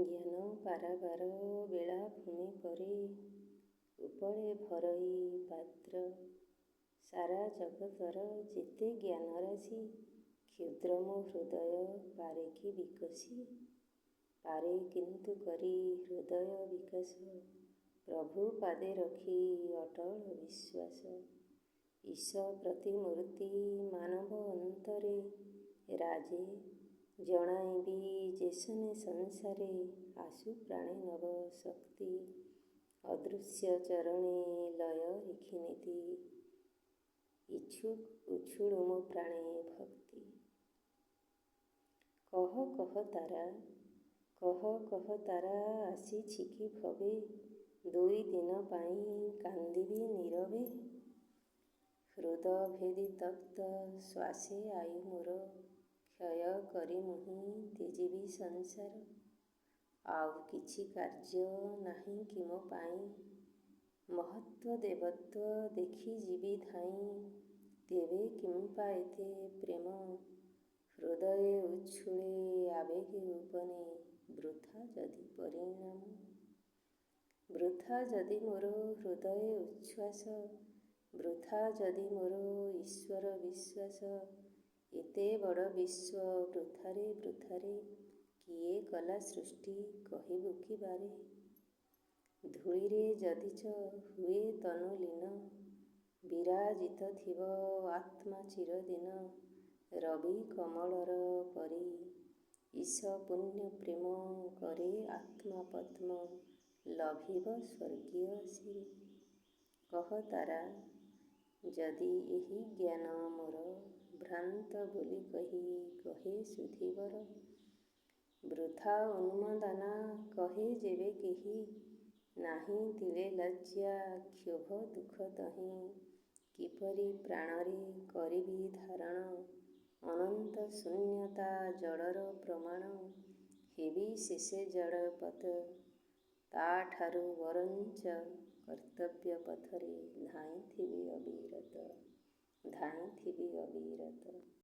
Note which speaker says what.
Speaker 1: ଜ୍ଞାନ ପାରାବାର ବେଳାଭୂମି ପରି ଉପଳେ ଭରଇ ପାତ୍ର। ସାରା ଜଗତର ଯେତେ ଜ୍ଞାନରାଶି କ୍ଷୁଦ୍ର ମୋ ହୃଦୟ ପାରେ କି ବିକଶି। ପାରେ କିନ୍ତୁ କରି ହୃଦୟ ବିକାଶ ପ୍ରଭୁ ପାଦେ ରଖି ଅଟଳ ବିଶ୍ୱାସ। ଈଶ ପ୍ରତିମୂର୍ତ୍ତି ମାନବ ଅନ୍ତରେ ରାଜେ ଜଣାଇବି ଯେସନେ ସଂସାରେ ଆଶୁ ପ୍ରାଣେ ନବ ଶକ୍ତି। ଅଦୃଶ୍ୟ ଚରଣେ ଲୟ ରୀଖିନୀତି ଉଛୁଳୁ ମୋ ପ୍ରାଣେ ଭକ୍ତି। କହ କହ ତାରା କହ ତାରା ଆସିଛି କି ଭବେ ଦୁଇ ଦିନ ପାଇଁ କାନ୍ଦିବି ନୀରବେ। ହୃଦ ଭେଦି ତପ୍ତ ଶ୍ୱାସେ ଆୟୁ ମୋର କ୍ଷୟ କରି ମୁହିଁ ତ୍ୟଜିବି ସଂସାର। ଆଉ କିଛି କାର୍ଯ୍ୟ ନାହିଁ କି ମୋ ପାଇଁ ମହତ୍ତ୍ୱ ଦେବତ୍ୱ ଦେଖି ଯିବି ଧାଇଁ। ତେବେ କିମ୍ପା ଏତେ ପ୍ରେମ ହୃଦୟେ ଉଛୁଳେ ଆବେଗେ ଉପନେ ବୃଥା ଯଦି ପରିଣାମ। ବୃଥା ଯଦି ମୋର ହୃଦୟ ଉଚ୍ଛ୍ୱାସ ବୃଥା ଯଦି ମୋର ଈଶ୍ୱର ବିଶ୍ୱାସ। ଏତେ ବଡ଼ ବିଶ୍ୱ ବୃଥାରେ ବୃଥାରେ କିଏ କଲା ସୃଷ୍ଟି କହିବୁ କି ବାରେ। ଧୂଳିରେ ଯଦିଚ ହୁଏ ତନୁ ଲୀନ ବିରାଜିତ ଥିବ ଆତ୍ମା ଚିରଦିନ। ରବି କମଳର ପରି ଈଶ ପୁଣ୍ୟ ପ୍ରେମ କରେ ଆତ୍ମା ପଦ୍ମ ଲଭିବ ସ୍ୱର୍ଗୀୟ ସିରି। କହ ତାରା ଯଦି ଏହି ଜ୍ଞାନ ମୋର ଭ୍ରାନ୍ତ ବୋଲି କହି କହେ ସୁଧୀବର। ବୃଥା ଉନ୍ମାଦନା କହେ ଯେବେ କେହି ନାହିଁ ତିଳେ ଲଜ୍ଜା କ୍ଷୋଭ ଦୁଃଖ ତହିଁ। କିପରି ପ୍ରାଣରେ କରିବି ଧାରଣ ଅନନ୍ତ ଶୂନ୍ୟତା ଜଡ଼ର ପ୍ରମାଣ। ହେବି ଶେଷେ ଜଡ଼ପଦ ତା'ଠାରୁ ବରଞ୍ଚ କର୍ତ୍ତବ୍ୟ ପଥରେ ଧାଇଁଥିବି ଅବିରତ।